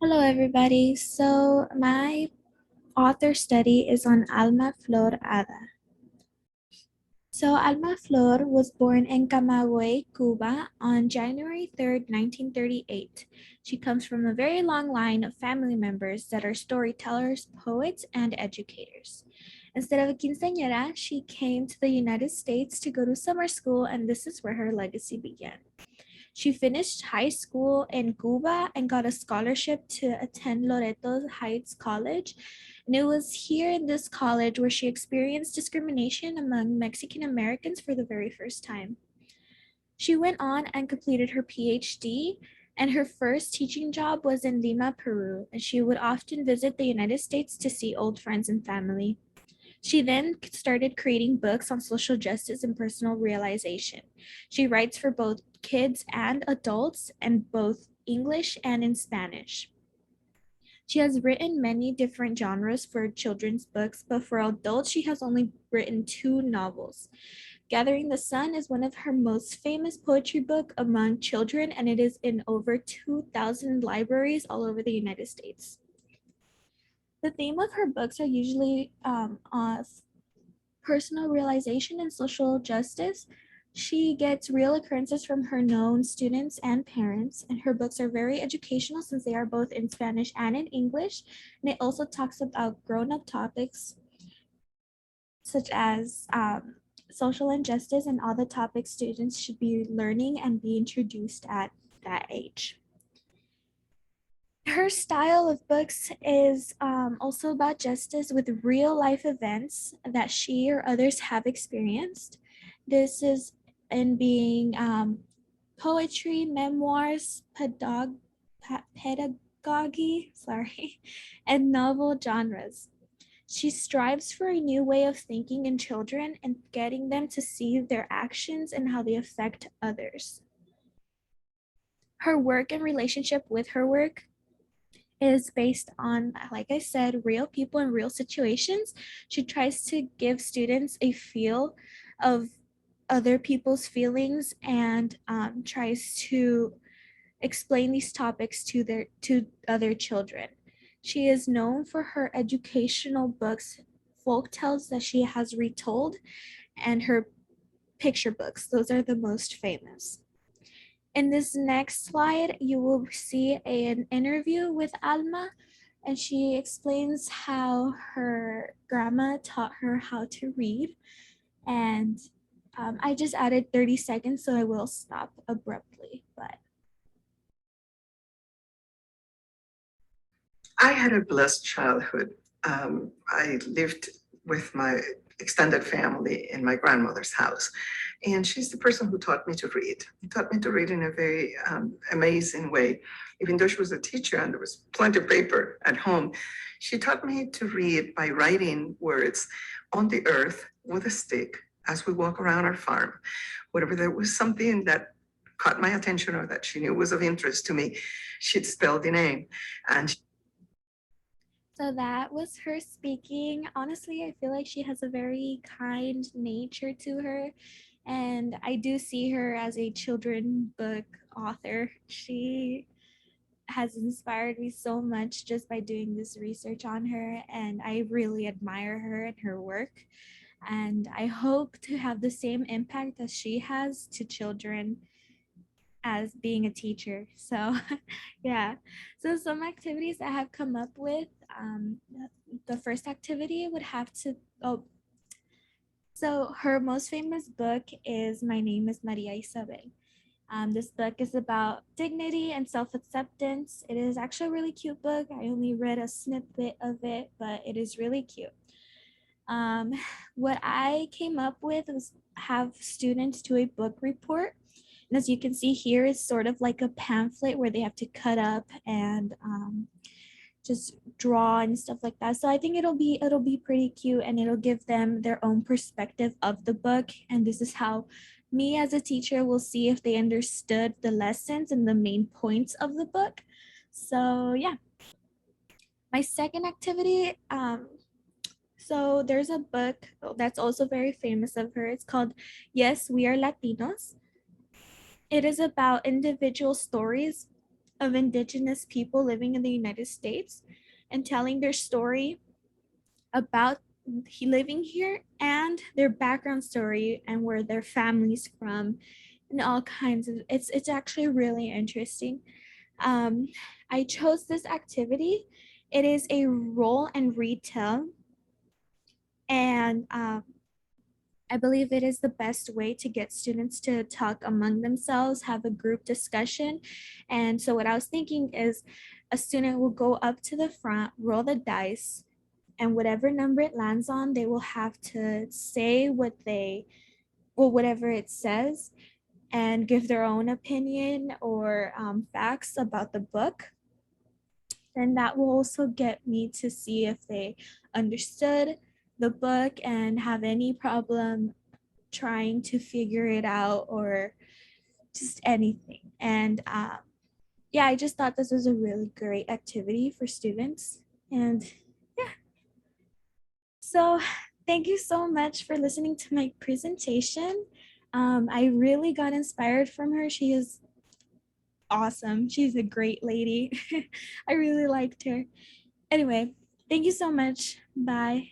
Hello, everybody. So, my author study is on Alma Flor Ada. So, Alma Flor was born in Camagüey, Cuba on January 3rd, 1938. She comes from a very long line of family members that are storytellers, poets, and educators. Instead of a quinceañera, she came to the United States to go to summer school, and this is where her legacy began. She finished high school in Cuba and got a scholarship to attend Loreto Heights College. And it was here in this college where she experienced discrimination among Mexican Americans for the very first time. She went on and completed her PhD, and her first teaching job was in Lima, Peru, and she would often visit the United States to see old friends and family. She then started creating books on social justice and personal realization. She writes for both kids and adults, and both English and in Spanish. She has written many different genres for children's books, but for adults, she has only written two novels. Gathering the Sun is one of her most famous poetry book among children, and it is in over 2,000 libraries all over the United States. The theme of her books are usually personal realization and social justice. She gets real occurrences from her known students and parents, and her books are very educational since they are both in Spanish and in English. And it also talks about grown up topics such as social injustice and all the topics students should be learning and be introduced at that age. Her style of books is also about justice with real life events that she or others have experienced. This is in being poetry, memoirs, pedagogy, sorry, and novel genres. She strives for a new way of thinking in children and getting them to see their actions and how they affect others. Her work and relationship with her work is based on, like I said, real people and real situations. She tries to give students a feel of other people's feelings and tries to explain these topics to other children. She is known for her educational books, folk tales that she has retold, and her picture books. Those are the most famous. In this next slide, you will see an interview with Alma, and she explains how her grandma taught her how to read. And I just added 30 seconds, so I will stop abruptly. But I had a blessed childhood. I lived with my extended family in my grandmother's house. And she's the person who taught me to read. She taught me to read in a very amazing way. Even though she was a teacher and there was plenty of paper at home, she taught me to read by writing words on the earth with a stick as we walk around our farm. Whatever there was something that caught my attention or that she knew was of interest to me, she'd spell the name. And so that was her speaking. Honestly, I feel like she has a very kind nature to her. And I do see her as a children book author. She has inspired me so much just by doing this research on her, and I really admire her and her work. And I hope to have the same impact as she has to children as being a teacher. So, yeah. So, some activities I have come up with. The first activity would have to, oh, so her most famous book is My Name is Maria Isabel. This book is about dignity and self acceptance. It is actually a really cute book. I only read a snippet of it, but it is really cute. Um, what I came up with was have students do a book report. And as you can see here, it's sort of like a pamphlet where they have to cut up and just draw and stuff like that. So I think it'll be pretty cute, and it'll give them their own perspective of the book. And this is how me as a teacher will see if they understood the lessons and the main points of the book. So yeah. My second activity, so there's a book that's also very famous of her. It's called Yes, We Are Latinos. It is about individual stories of indigenous people living in the United States and telling their story about living here and their background story and where their family's from and all kinds of it's actually really interesting. um, I chose this activity. It is a roll and read tell, and I believe it is the best way to get students to talk among themselves, have a group discussion. And so, what I was thinking is a student will go up to the front, roll the dice, and whatever number it lands on, they will have to say whatever it says and give their own opinion or facts about the book. And that will also get me to see if they understood the book and have any problem trying to figure it out or just anything. And yeah, I just thought this was a really great activity for students. And yeah, so thank you so much for listening to my presentation. I really got inspired from her. She is awesome. She's a great lady. I really liked her. Anyway, thank you so much. Bye.